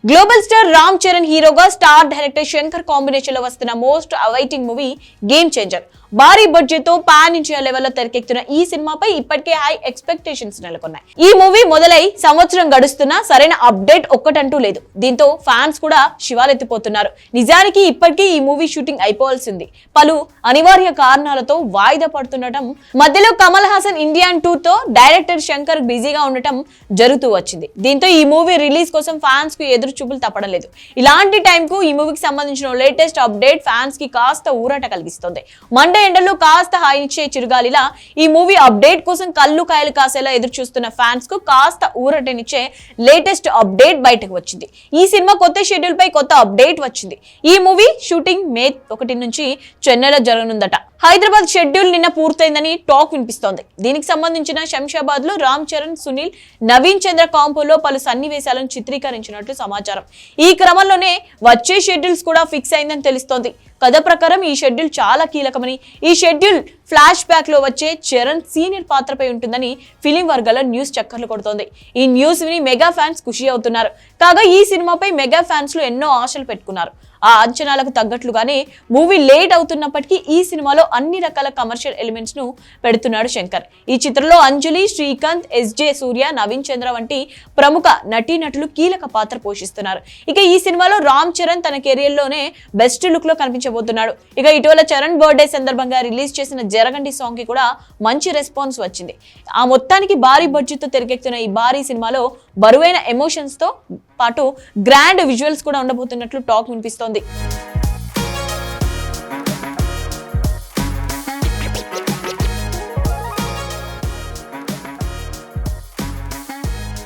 Global star Ram Charan హీరోగా star director Shankar combination లో వస్తున్న most awaiting movie game changer. భారీ బడ్జెట్ తో పాన్ ఇండియా లెవెల్లో తెరకెక్కుతున్న ఈ సినిమాపై ఇప్పటికే హై ఎక్స్పెక్టేషన్స్ నెలకొన్నాయి. ఈ మూవీ మొదలై సంవత్సరం గడుస్తున్నా సరైన అప్డేట్ ఒక్కటంటూ లేదు. దీంతో ఫ్యాన్స్ కూడా శివాలెత్తిపోతున్నారు. నిజానికి ఇప్పటికీ ఈ మూవీ షూటింగ్ అయిపోవాల్సింది పలు అనివార్య కారణాలతో వాయిదా పడుతుండటం, మధ్యలో కమల్ హాసన్ ఇండియన్ టూర్ తో డైరెక్టర్ శంకర్ బిజీగా ఉండటం జరుగుతూ వచ్చింది. దీంతో ఈ మూవీ రిలీజ్ కోసం ఫ్యాన్స్ కు ఎదురు చూపులు తప్పడం లేదు. ఇలాంటి టైం కు ఈ మూవీకి సంబంధించిన లేటెస్ట్ అప్డేట్ ఫ్యాన్స్ కి కాస్త ఊరట కలిగిస్తుంది. మండే ఎండలో కాస్త హాయినిచ్చే చిరుగాలిలా ఈ మూవీ అప్డేట్ కోసం కళ్ళు కాయలు కాసేలా ఎదురు చూస్తున్న ఫ్యాన్స్ కు కాస్త ఊరటనిచ్చే లేటెస్ట్ అప్డేట్ బయటకు వచ్చింది. ఈ సినిమా కొత్త షెడ్యూల్ పై కొత్త అప్డేట్ వచ్చింది. ఈ మూవీ షూటింగ్ మే 1 నుంచి చెన్నైలో జరగనుందట. హైదరాబాద్ షెడ్యూల్ నిన్న పూర్తయిందని టాక్ వినిపిస్తోంది. దీనికి సంబంధించిన శంషాబాద్ లో రామ్ చరణ్, సునీల్, నవీన్ చంద్ర కాంపోలో పలు సన్నివేశాలను చిత్రీకరించినట్లు సమాచారం. ఈ క్రమంలోనే వచ్చే షెడ్యూల్స్ కూడా ఫిక్స్ అయిందని తెలుస్తోంది. కథ ప్రకారం ఈ షెడ్యూల్ చాలా కీలకమని, ఈ షెడ్యూల్ ఫ్లాష్ బ్యాక్ లో వచ్చే చరణ్ సీనియర్ పాత్రపై ఉంటుందని ఫిలిం వర్గాల న్యూస్ చక్కర్లు కొడుతోంది. ఈ న్యూస్ విని మెగా ఫ్యాన్స్ ఖుషి అవుతున్నారు. కాగా ఈ సినిమాపై మెగా ఫ్యాన్స్ లో ఎన్నో ఆశలు పెట్టుకున్నారు. ఆ అంచనాలకు తగ్గట్లుగానే మూవీ లేట్ అవుతున్నప్పటికీ ఈ సినిమాలో అన్ని రకాల కమర్షియల్ ఎలిమెంట్స్ ను పెడుతున్నాడు శంకర్. ఈ చిత్రంలో అంజలి, శ్రీకాంత్, ఎస్జే సూర్య, నవీన్ చంద్ర వంటి ప్రముఖ నటీనటులు కీలక పాత్ర పోషిస్తున్నారు. ఇక ఈ సినిమాలో రామ్ చరణ్ తన కెరియర్ లోనే బెస్ట్ లుక్ లో కనిపించబోతున్నాడు. ఇక ఇటీవల చరణ్ బర్త్డే సందర్భంగా రిలీజ్ చేసిన జరగండి సాంగ్ కి కూడా మంచి రెస్పాన్స్ వచ్చింది. ఆ మొత్తానికి భారీ బడ్జెట్ తో తెరకెక్కుతున్న ఈ భారీ సినిమాలో బరువైన ఎమోషన్స్ తో పాటు గ్రాండ్ విజువల్స్ కూడా ఉండబోతున్నట్లు టాక్ వినిపిస్తోంది.